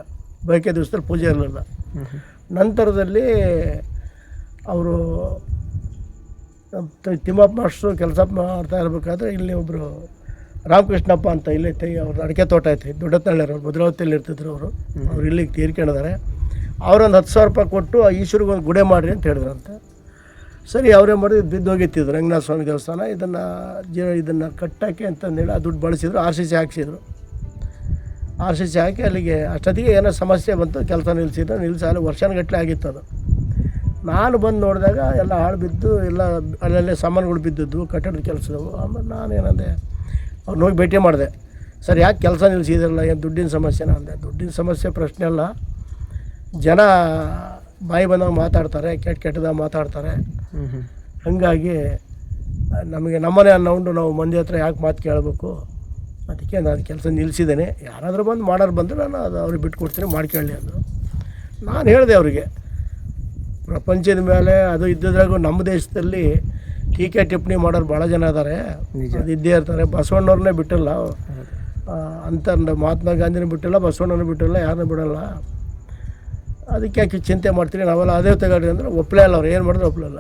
ಬಯಕೆ ದಿವಸದಲ್ಲಿ ಪೂಜೆ ಇರಲಿಲ್ಲ. ನಂತರದಲ್ಲಿ ಅವರು ತಿಮ್ಮಪ್ಪ ಮಾಸ್ಟ್ರು ಕೆಲಸ ಮಾಡ್ತಾ ಇರಬೇಕಾದ್ರೆ ಇಲ್ಲಿ ಒಬ್ಬರು ರಾಮಕೃಷ್ಣಪ್ಪ ಅಂತ ಇಲ್ಲಿ ಅವ್ರ ಅಡಿಕೆ ತೋಟ ಐತಿ ದೊಡ್ಡತಳ್ಳಿಯವರು ಭದ್ರಾವತಿಯಲ್ಲಿ ಇರ್ತಿದ್ರು ಅವ್ರು ಇಲ್ಲಿಗೆ ತೀರ್ಕೊಂಡಿದ್ದಾರೆ. ಅವರೊಂದು 10,000 ರೂಪಾಯಿ ಕೊಟ್ಟು ಆ ಈಶ್ವರಿಗೆ ಒಂದು ಗುಡೆ ಮಾಡಿರಿ ಅಂತ ಹೇಳಿದ್ರಂತೆ. ಸರಿ ಅವರೇ ಮಾಡಿದ್ರು, ಬಿದ್ದೋಗಿತ್ತಿದ್ರು ರಂಗನಾಥ ಸ್ವಾಮಿ ದೇವಸ್ಥಾನ. ಇದನ್ನು ಕಟ್ಟೋಕ್ಕೆ ಅಂತಂದೇಳಿ ಆ ದುಡ್ಡು ಬಳಸಿದ್ರು. RCC ಹಾಕ್ಸಿದ್ರು. RCC ಹಾಕಿ ಅಲ್ಲಿಗೆ ಅಷ್ಟೊತ್ತಿಗೆ ಏನೋ ಸಮಸ್ಯೆ ಬಂತು, ಕೆಲಸ ನಿಲ್ಲಿಸಿ ಅಲ್ಲಿ ವರ್ಷಗಟ್ಟಲೆ ಆಗಿತ್ತು ಅದು. ನಾನು ಬಂದು ನೋಡಿದಾಗ ಎಲ್ಲ ಹಾಳು ಬಿದ್ದು ಎಲ್ಲ ಅಲ್ಲಲ್ಲೇ ಸಾಮಾನುಗಳು ಬಿದ್ದದ್ದು ಕಟ್ಟಡದ ಕೆಲಸದವು. ಆಮೇಲೆ ನಾನೇನಂದೆ ಅವ್ರನ್ನ ಹೋಗಿ ಭೇಟಿ ಮಾಡಿದೆ. ಸರ್ ಯಾಕೆ ಕೆಲಸ ನಿಲ್ಲಿಸಿದ್ರಲ್ಲ, ಏನು ದುಡ್ಡಿನ ಸಮಸ್ಯೆನ ಅಂದೆ. ದುಡ್ಡಿನ ಸಮಸ್ಯೆ ಪ್ರಶ್ನೆ ಅಲ್ಲ, ಜನ ಬಾಯಿ ಬಂದಾಗ ಮಾತಾಡ್ತಾರೆ, ಕೆಟ್ಟದಾಗ ಮಾತಾಡ್ತಾರೆ. ಹಾಗಾಗಿ ನಮಗೆ ನಮ್ಮನೆ ಅನ್ನೋಂಡು ನಾವು ಮಂದಿ ಹತ್ರ ಯಾಕೆ ಮಾತು ಕೇಳಬೇಕು, ಅದಕ್ಕೆ ನಾನು ಕೆಲಸ ನಿಲ್ಲಿಸಿದ್ದೇನೆ. ಯಾರಾದರೂ ಬಂದು ಮಾಡೋರು ಬಂದರೆ ನಾನು ಅದು ಅವ್ರಿಗೆ ಬಿಟ್ಟು ಕೊಡ್ತೀನಿ, ಮಾಡ್ಕೊಳ್ಳಿ ಅಂದರು. ನಾನು ಹೇಳಿದೆ ಅವರಿಗೆ, ಪ್ರಪಂಚದ ಮೇಲೆ ಅದು ಇದ್ದಿದ್ರಾಗೂ ನಮ್ಮ ದೇಶದಲ್ಲಿ ಟೀಕೆ ಟಿಪ್ಪಣಿ ಮಾಡೋರು ಭಾಳ ಜನ ಇದ್ದಾರೆ, ಅದು ಇದ್ದೇ ಇರ್ತಾರೆ. ಬಸವಣ್ಣವ್ರನ್ನೇ ಬಿಟ್ಟಿಲ್ಲ, ಅಂತ ಮಹಾತ್ಮ ಗಾಂಧಿನೂ ಬಿಟ್ಟಿಲ್ಲ, ಬಸವಣ್ಣನೂ ಬಿಟ್ಟಿಲ್ಲ, ಯಾರನ್ನೂ ಬಿಡೋಲ್ಲ. ಅದಕ್ಕೆ ಯಾಕೆ ಚಿಂತೆ ಮಾಡ್ತೀರಿ, ನಾವೆಲ್ಲ ಅದೇ ತಗೊಳ್ರಿ ಅಂದ್ರೆ ಒಪ್ಪಲೇ ಇಲ್ಲ. ಅವ್ರು ಏನು ಮಾಡಿದ್ರೆ ಒಪ್ಪಲಿಲ್ಲ.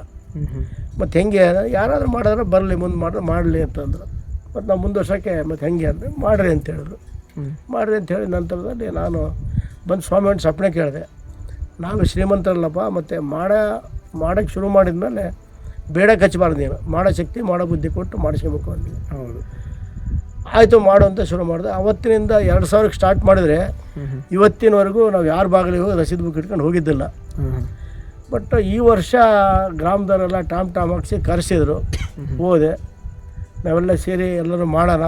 ಮತ್ತು ಹೆಂಗೆ ಯಾರಾದರೂ ಮಾಡಿದ್ರೆ ಬರಲಿ, ಮುಂದೆ ಮಾಡಲಿ ಅಂತಂದರು. ಮತ್ತು ನಾವು ಮುಂದುವರ್ಸೋಕ್ಕೆ ಮತ್ತು ಹೆಂಗೆ ಅಂದರೆ ಮಾಡಿರಿ ಅಂತ ಹೇಳಿದ್ರು. ಮಾಡಿರಿ ಅಂತ ಹೇಳಿ ನಂತರದಲ್ಲಿ ನಾನು ಬಂದು ಸ್ವಾಮಿಯವ್ರನ್ನ ಸಪ್ನೆ ಕೇಳಿದೆ. ನಾವು ಶ್ರೀಮಂತರಲ್ಲಪ್ಪ, ಮತ್ತು ಮಾಡೋಕ್ಕೆ ಶುರು ಮಾಡಿದ್ಮೇಲೆ ಬೇಡ ಹಚ್ಚಬಾರ್ದು, ನೀನು ಮಾಡೋ ಶಕ್ತಿ ಮಾಡೋ ಬುದ್ಧಿ ಕೊಟ್ಟು ಮಾಡಿಸ್ಕೋಬೇಕು ಅಂದ್ವಿ. ಹೌದು, ಆಯಿತು ಮಾಡು ಅಂತ ಶುರು ಮಾಡಿದೆ. ಅವತ್ತಿನಿಂದ 2000ಕ್ಕೆ ಸ್ಟಾರ್ಟ್ ಮಾಡಿದರೆ ಇವತ್ತಿನವರೆಗೂ ನಾವು ಯಾರ ಬಾಗಿಲಿಗೆ ಹೋಗಿ ರಸೀದ್ ಬುಕ್ ಇಟ್ಕೊಂಡು ಹೋಗಿದ್ದಿಲ್ಲ. ಬಟ್ ಈ ವರ್ಷ ಗ್ರಾಮದವರೆಲ್ಲ ಟಾಮ್ ಹಾಕ್ಸಿ ಕರೆಸಿದ್ರು, ಹೋದೆ. ನಾವೆಲ್ಲ ಸೇರಿ ಎಲ್ಲರೂ ಮಾಡೋಣ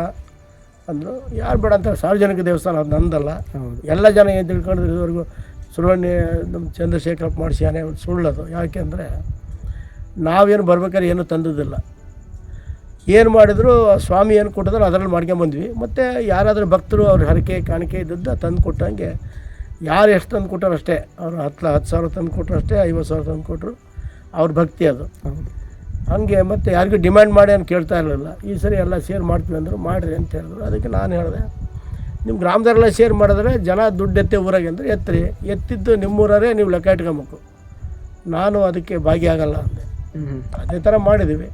ಅಂದರು. ಯಾರು ಬೇಡ ಅಂತ, ಸಾರ್ವಜನಿಕ ದೇವಸ್ಥಾನ ಅದು ನಂದಲ್ಲ. ಎಲ್ಲ ಜನ ಏನು ತಿಳ್ಕೊಂಡಿದ್ರು ಇದುವರೆಗೂ ಸುಳ್ವಣ್ಣಿ ನಮ್ಮ ಚಂದ್ರಶೇಖರಪ್ಪ ಮಾಡಿಸ್ಯಾನೆ, ಒಂದು ಸುಳ್ಳದು. ಯಾಕೆಂದರೆ ನಾವೇನು ಬರ್ಬೇಕಾದ್ರೆ ಏನೂ ತಂದದಿಲ್ಲ. ಏನು ಮಾಡಿದ್ರು ಸ್ವಾಮಿ ಏನು ಕೊಟ್ಟಿದ್ರು ಅದರಲ್ಲಿ ಮಾಡ್ಕೊಂಬಂದ್ವಿ. ಮತ್ತು ಯಾರಾದರೂ ಭಕ್ತರು ಅವ್ರ ಹರಕೆ ಕಾಣಿಕೆ ಇದ್ದದ್ದು ತಂದು ಕೊಟ್ಟಂಗೆ, ಯಾರು ಎಷ್ಟು ತಂದು ಕೊಟ್ಟರು ಅಷ್ಟೇ. ಅವರು 10,000 ತಂದು ಕೊಟ್ಟರು ಅಷ್ಟೇ, 50,000 ತಂದು ಕೊಟ್ಟರು. ಅವ್ರ ಭಕ್ತಿ ಅದು. ಹಾಗೆ ಮತ್ತು ಯಾರಿಗೂ ಡಿಮ್ಯಾಂಡ್ ಮಾಡಿ ಏನು ಕೇಳ್ತಾ ಇರಲಿಲ್ಲ. ಈ ಸರಿ ಎಲ್ಲ ಶೇರ್ ಮಾಡ್ತೀವಿ ಅಂದರು, ಮಾಡಿರಿ ಅಂತ ಹೇಳಿದ್ರು. ಅದಕ್ಕೆ ನಾನು ಹೇಳಿದೆ, ನಿಮ್ಮ ಗ್ರಾಮದವರೆಲ್ಲ ಶೇರ್ ಮಾಡಿದ್ರೆ ಜನ ದುಡ್ಡು ಎತ್ತೆ ಊರಾಗೆ ಅಂದರೆ ಎತ್ತಿದ್ದು ನಿಮ್ಮೂರೇ ನೀವು ಲೆಕ್ಕ ಇಟ್ಕೊಬೇಕು, ನಾನು ಅದಕ್ಕೆ ಭಾಗಿಯಾಗಲ್ಲ ಅಂದೆ. ಅದೇ ಥರ ಮಾಡಿದ್ದೀವಿ,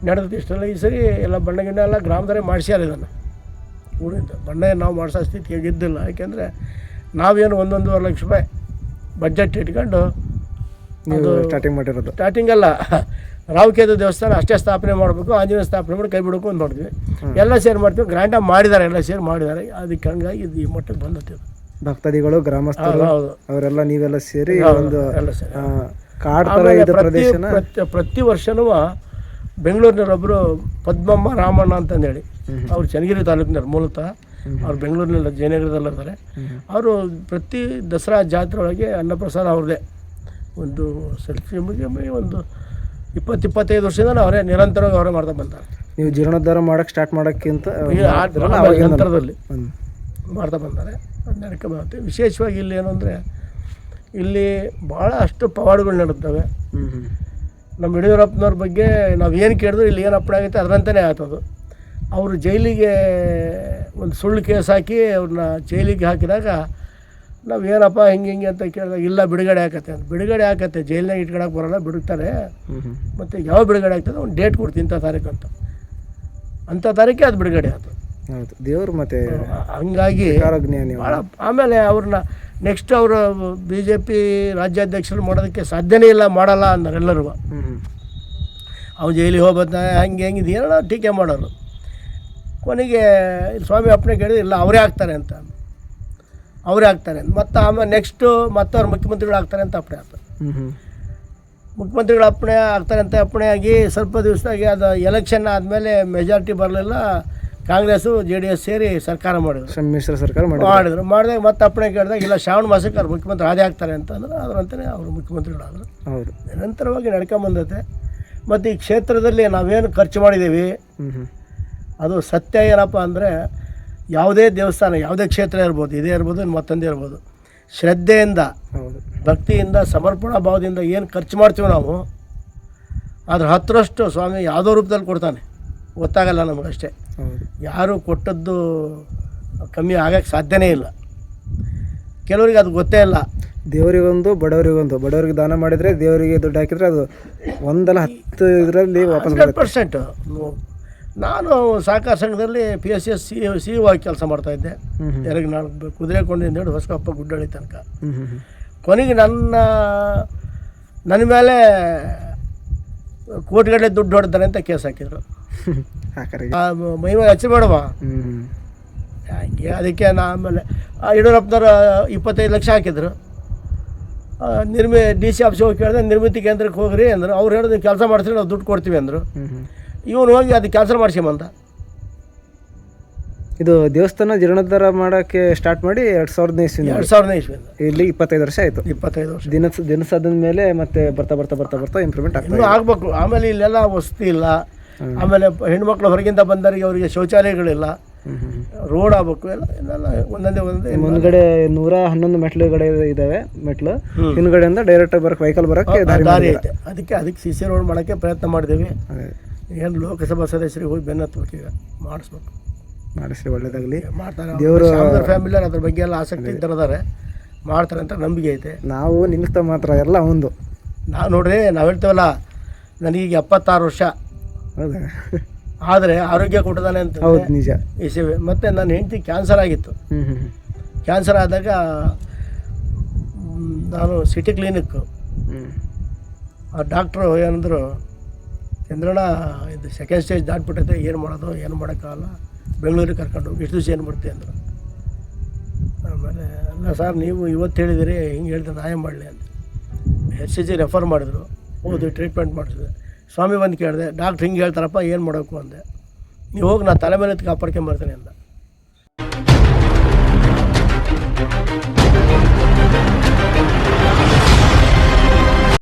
ನಡೆದದ್ದು ಇಷ್ಟೆಲ್ಲ. ಈ ಸರಿ ಎಲ್ಲ ಬಣ್ಣ ಗಿಣ್ಣ ಎಲ್ಲ ಗ್ರಾಮದವರೇ ಮಾಡಿಸ್ಯಾರ. ಇದನ್ನು ಊರಿಂದ ಬಣ್ಣ ನಾವು ಮಾಡಿಸೋ ಸ್ಥಿತಿಗೆ ಇದ್ದಿಲ್ಲ. ಯಾಕೆಂದರೆ ನಾವೇನು 1-1.5 ಲಕ್ಷ ರೂಪಾಯಿ ಬಜೆಟ್ ಇಟ್ಕೊಂಡು ಅದು ಸ್ಟಾರ್ಟಿಂಗ್ ಅಲ್ಲ, ರಾವುಕೇತು ದೇವಸ್ಥಾನ ಅಷ್ಟೇ ಸ್ಥಾಪನೆ ಮಾಡಬೇಕು, ಆಂಜನೇಯ ಸ್ಥಾಪನೆ ಮಾಡಿ ಕೈ ಬಿಡಬೇಕು ಅಂತ ಮಾಡಿದ್ವಿ. ಎಲ್ಲ ಸೇರಿ ಮಾಡ್ತೀವಿ, ಗ್ರ್ಯಾಂಡಾಗಿ ಮಾಡಿದ್ದಾರೆ, ಎಲ್ಲ ಸೇರಿ ಮಾಡಿದ್ದಾರೆ. ಅದಕ್ಕೆ ಹಂಗಾಗಿ ಇದು ಈ ಮಟ್ಟಕ್ಕೆ ಬಂದತ್ತೆ. ಭಕ್ತಾದಿಗಳು, ಗ್ರಾಮಸ್ಥರು ಅವರೆಲ್ಲ ನೀವೆಲ್ಲ ಸೇರಿ ಒಂದು ಎಲ್ಲ ಸೇರಿ ಪ್ರತಿ ವರ್ಷನೂ ಬೆಂಗಳೂರಿನವರೊಬ್ಬರು ಪದ್ಮಮ್ಮ ರಾಮಣ್ಣ ಅಂತಂದೇಳಿ, ಅವ್ರು ಚನ್ನಗಿರಿ ತಾಲೂಕಿನವ್ರು ಮೂಲತಃ. ಅವ್ರು ಬೆಂಗಳೂರಿನಲ್ಲಿ ಜಯನಗರದಲ್ಲಿರ್ತಾರೆ. ಅವರು ಪ್ರತಿ ದಸರಾ ಜಾತ್ರೆ ಒಳಗೆ ಅನ್ನಪ್ರಸಾದ ಅವ್ರದ್ದೇ. ಒಂದು ಸೆಲ್ಫಿ ಒಂದು 20-25 ವರ್ಷದಿಂದ ಅವರೇ ನಿರಂತರವಾಗಿ ಅವರೇ ಮಾಡ್ತಾ ಬಂತಾರೆ. ನೀವು ಜೀರ್ಣೋದ್ಧಾರ ಮಾಡೋಕ್ಕೆ ಸ್ಟಾರ್ಟ್ ಮಾಡೋಕ್ಕಿಂತ ನಂತರದಲ್ಲಿ ಮಾಡ್ತಾ ಬಂದ್ದಾರೆ. ಅದು ನಡ್ಕೊಂಡು ಬರುತ್ತೆ. ವಿಶೇಷವಾಗಿ ಇಲ್ಲಿ ಏನು ಅಂದರೆ, ಇಲ್ಲಿ ಭಾಳ ಅಷ್ಟು ಪವಾಡಗಳು ನಡುತ್ತವೆ. ನಮ್ಮ ಯಡಿಯೂರಪ್ಪನವ್ರ ಬಗ್ಗೆ ನಾವು ಏನು ಕೇಳಿದ್ರು ಇಲ್ಲಿ ಏನು ಅಪ್ಪಣೆ ಆಗುತ್ತೆ ಅದರಂತೆಯೇ ಆಗ್ತದೆ. ಅವರು ಜೈಲಿಗೆ ಒಂದು ಸುಳ್ಳು ಕೇಸ್ ಹಾಕಿ ಅವ್ರನ್ನ ಜೈಲಿಗೆ ಹಾಕಿದಾಗ ನಾವು ಏನಪ್ಪ ಹಿಂಗೆ ಅಂತ ಕೇಳಿದಾಗ, ಇಲ್ಲ ಬಿಡುಗಡೆ ಆಕತ್ತೆ ಅಂತ. ಬಿಡುಗಡೆ ಆಕತ್ತೆ, ಜೈಲಿನಾಗ ಇಟ್ಕೊಳಕ್ಕೆ ಬರೋಲ್ಲ, ಬಿಡುತ್ತಾರೆ. ಮತ್ತು ಯಾವ ಬಿಡುಗಡೆ ಆಗ್ತದೆ ಒಂದು ಡೇಟ್ ಕೊಡ್ತೀನಿ ಇಂಥ ತಾರೀಕು ಅಂತ, ಅಂಥ ತಾರೀಕೆ ಅದು ಬಿಡುಗಡೆ ಆಯ್ತು. ಹೌದು, ದೇವರು ಮತ್ತು ಹಂಗಾಗಿ ಭಾಳ. ಆಮೇಲೆ ಅವ್ರನ್ನ ನೆಕ್ಸ್ಟ್ ಅವರು BJP ರಾಜ್ಯಾಧ್ಯಕ್ಷರು ಮಾಡೋದಕ್ಕೆ ಸಾಧ್ಯನೇ ಇಲ್ಲ, ಮಾಡಲ್ಲ ಅಂತಾರೆ ಎಲ್ಲರೂ. ಅವ್ನು ಜೈಲಿಗೆ ಹೋಗ್ಬತ್ತ ಹಂಗೆ ಹೆಂಗಿದೆ ಏನೋ ಟೀಕೆ ಮಾಡೋರು. ಕೊನೆಗೆ ಸ್ವಾಮಿ ಅಪ್ಪಣೆ ಕೇಳಿದ್ರೆ ಇಲ್ಲ ಅವರೇ ಆಗ್ತಾರೆ ಅಂತ, ಅವರೇ ಆಗ್ತಾರೆ. ಮತ್ತು ಆಮೇಲೆ ನೆಕ್ಸ್ಟು ಮತ್ತೆ ಅವ್ರು ಮುಖ್ಯಮಂತ್ರಿಗಳು ಆಗ್ತಾರೆ ಅಂತ ಅಪ್ಪಣೆ ಆಗ್ತಾರೆ. ಮುಖ್ಯಮಂತ್ರಿಗಳು ಅಪ್ಪಣೆ ಆಗ್ತಾರೆ ಅಂತ ಅಪ್ಪಣೆ ಆಗಿ ಸ್ವಲ್ಪ ದಿವಸದಾಗಿ ಅದು ಎಲೆಕ್ಷನ್ ಆದಮೇಲೆ ಮೆಜಾರಿಟಿ ಬರಲಿಲ್ಲ. ಕಾಂಗ್ರೆಸ್ಸು JDS ಸೇರಿ ಸರ್ಕಾರ ಮಾಡಿದ್ರು, ಸಮ್ಮಿಶ್ರ ಸರ್ಕಾರ ಮಾಡಿದಾಗ ಮತ್ತೆ ಅಪ್ಪಣೆ ಕೇಳಿದಾಗ ಇಲ್ಲ ಶ್ರಾವಣ ಮಾಸಕ್ಕೆ ಅವ್ರು ಮುಖ್ಯಮಂತ್ರಿ ಅದೇ ಆಗ್ತಾರೆ ಅಂತಂದ್ರೆ ಅದರಂತೆಯೇ ಅವರು ಮುಖ್ಯಮಂತ್ರಿಗಳಾದರು. ಹೌದು, ನಿರಂತರವಾಗಿ ನಡ್ಕೊಂಬಂದೈತೆ. ಮತ್ತು ಈ ಕ್ಷೇತ್ರದಲ್ಲಿ ನಾವೇನು ಖರ್ಚು ಮಾಡಿದ್ದೀವಿ ಅದು ಸತ್ಯ ಏನಪ್ಪ ಅಂದರೆ, ಯಾವುದೇ ದೇವಸ್ಥಾನ ಯಾವುದೇ ಕ್ಷೇತ್ರ ಇರ್ಬೋದು, ಇದೇ ಇರ್ಬೋದು ಮತ್ತೊಂದೇ ಇರ್ಬೋದು, ಶ್ರದ್ಧೆಯಿಂದ ಭಕ್ತಿಯಿಂದ ಸಮರ್ಪಣಾ ಭಾವದಿಂದ ಏನು ಖರ್ಚು ಮಾಡ್ತೀವಿ ನಾವು ಅದ್ರ 10ರಷ್ಟು ಸ್ವಾಮಿ ಯಾವುದೋ ರೂಪದಲ್ಲಿ ಕೊಡ್ತಾನೆ. ಗೊತ್ತಾಗಲ್ಲ ನಮಗಷ್ಟೇ. ಯಾರು ಕೊಟ್ಟದ್ದು ಕಮ್ಮಿ ಆಗೋಕ್ಕೆ ಸಾಧ್ಯನೇ ಇಲ್ಲ. ಕೆಲವರಿಗೆ ಅದು ಗೊತ್ತೇ ಇಲ್ಲ. ದೇವರಿಗೊಂದು ಬಡವರಿಗೊಂದು, ಬಡವರಿಗೆ ದಾನ ಮಾಡಿದರೆ ದೇವರಿಗೆ ದುಡ್ಡು ಹಾಕಿದರೆ ಅದು ಒಂದಲ್ಲ 10 ಇದರಲ್ಲಿ ವಾಪಸ್ 100%. ನಾನು ಸಹಕಾರ ಸಂಘದಲ್ಲಿ PSS CEO ಆಗಿ ಕೆಲಸ ಮಾಡ್ತಾಯಿದ್ದೆ. ಎರಗಿ ನಾಲ್ಕು ಕುದುರೆಕೊಂಡಿಂದ ಹೇಳಿ ಹೊಸಕಪ್ಪ ಗುಡ್ಡಳ್ಳಿ ತನಕ. ಕೊನೆಗೆ ನನ್ನ ಮೇಲೆ ಕೋಟಿಗಟ್ಟಲೆ ದುಡ್ಡು ಹೊಡ್ತಾರೆ ಅಂತ ಕೇಸ್ ಹಾಕಿದ್ರು. ಮೈ ಮೇಲೆ ಹಚ್ಚಬೇಡವ ಹಂಗೆ. ಅದಕ್ಕೆ ಆಮೇಲೆ ಯಡಿಯೂರಪ್ಪನವ್ರು 25 ಲಕ್ಷ ಹಾಕಿದ್ರು. DC ಆಫೀಸ್ ಹೋಗಿ ಕೇಳಿದ್ರೆ ನಿರ್ಮಿತಿ ಕೇಂದ್ರಕ್ಕೆ ಹೋಗ್ರಿ ಅಂದರು. ಅವ್ರು ಹೇಳಿದ್ರು ಕೆಲಸ ಮಾಡಿಸ್ರಿ ನಾವು ದುಡ್ಡು ಕೊಡ್ತೀವಿ ಅಂದರು. ಇವನು ಹೋಗಿ ಅದು ಕ್ಯಾನ್ಸಲ್ ಮಾಡಿಸ್ಕೊಂಬಂದ. ಇದು ದೇವಸ್ಥಾನ ಜೀರ್ಣೋದ್ಧಾರ ಮಾಡೋಕ್ಕೆ ಸ್ಟಾರ್ಟ್ ಮಾಡಿ 2000 ಇಸ್ವಿಯಿಂದ ಇಲ್ಲಿ 25 ವರ್ಷ ಆಯಿತು. 25 ವರ್ಷ ದಿನಸಾದ ಮೇಲೆ ಮತ್ತೆ ಬರ್ತಾ ಇಂಪ್ರೂವ್ಮೆಂಟ್ ಇನ್ನೂ ಆಗಬೇಕು. ಆಮೇಲೆ ಇಲ್ಲೆಲ್ಲ ವಸತಿ ಇಲ್ಲ. ಆಮೇಲೆ ಹೆಣ್ಮಕ್ಳು ಹೊರಗಿಂದ ಬಂದವರಿಗೆ ಅವರಿಗೆ ಶೌಚಾಲಯಗಳಿಲ್ಲ. ರೋಡ್ ಆಗಬೇಕು. ಎಲ್ಲ ಒಂದೊಂದೇ ಮುಂದ್ಗಡೆ 111 ಮೆಟ್ಲುಗಡೆ ಇದ್ದಾವೆ. ಮೆಟ್ಲು ಹಿಂದ್ಗಡೆಯಿಂದ ಡೈರೆಕ್ಟ್ ಬರೋಕ್ಕೆ ವೆಹಿಕಲ್ ಬರೋಕ್ಕೆ ದಾರಿ ಐತೆ. ಅದಕ್ಕೆ CC ರೋಡ್ ಮಾಡೋಕ್ಕೆ ಪ್ರಯತ್ನ ಮಾಡಿದ್ದೀವಿ. ಏನು ಲೋಕಸಭಾ ಸದಸ್ಯರಿಗೆ ಹೋಗಿ ಬೆನ್ನ ಹತ್ಬೇಕು. ಈಗ ಮಾಡಿಸ್ರಿ, ಒಳ್ಳೇದಾಗಲಿ. ಮಾಡ್ತಾರೆ. ದೇವರು ಫ್ಯಾಮಿಲಿಯವ್ರು ಅದ್ರ ಬಗ್ಗೆ ಎಲ್ಲ ಆಸಕ್ತಿ ಇದ್ದಾರೆ, ಮಾಡ್ತಾರೆ ಅಂತ ನಂಬಿಕೆ ಐತೆ. ನಾವು ನಿಲ್ಲಿಸ್ತಾ ಮಾತ್ರ ಎಲ್ಲ ಒಂದು ನೋಡ್ರಿ, ನಾವು ಹೇಳ್ತೇವಲ್ಲ, ನನಗೀಗ 76 ವರ್ಷ. ಹೌದಾ? ಆದರೆ ಆರೋಗ್ಯ ಕೊಟ್ಟಿದ್ದಾನೆ ಅಂತ. ಹೌದು, ನಿಜ. ಮತ್ತು ನನ್ನ ಹೆಂಡತಿ ಕ್ಯಾನ್ಸರ್ ಆಗಿತ್ತು. ಕ್ಯಾನ್ಸರ್ ಆದಾಗ ನಾನು ಸಿಟಿ ಕ್ಲಿನಿಕ್ಕು ಆ ಡಾಕ್ಟ್ರು ಏನಂದರು, ಚಂದ್ರಣ್ಣ ಇದು 2nd ಸ್ಟೇಜ್ ದಾಟ್ಬಿಟ್ಟೈತೆ, ಏನು ಮಾಡೋದು, ಏನು ಮಾಡೋಕ್ಕಾಗಲ್ಲ, ಬೆಂಗಳೂರಿಗೆ ಕರ್ಕೊಂಡು ಹೋಗಿ, ಎಷ್ಟು ದಿವಸ ಏನು ಮಾಡ್ತೀವಿ ಅಂದರು. ಆಮೇಲೆ ಅಲ್ಲ ಸರ್, ನೀವು ಇವತ್ತು ಹೇಳಿದಿರಿ, ಹಿಂಗೆ ಹೇಳಿದ್ರೆ ನಾ ಏನು ಮಾಡಲಿ ಅಂತ HCG ರೆಫರ್ ಮಾಡಿದ್ರು. ಹೋದು ಟ್ರೀಟ್ಮೆಂಟ್ ಮಾಡಿಸಿದೆ. ಸ್ವಾಮಿ ಬಂದು ಕೇಳಿದೆ, ಡಾಕ್ಟ್ರ್ ಹಿಂಗೆ ಹೇಳ್ತಾರಪ್ಪ, ಏನು ಮಾಡೋಕ್ಕೂ ಅಂದೆ. ನೀವು ಹೋಗಿ ನಾನು ತಲೆ ಮೇಲೆ ಕಾಪಾಡ್ಕೊಂಬರ್ತೀನಿ ಅಂದ.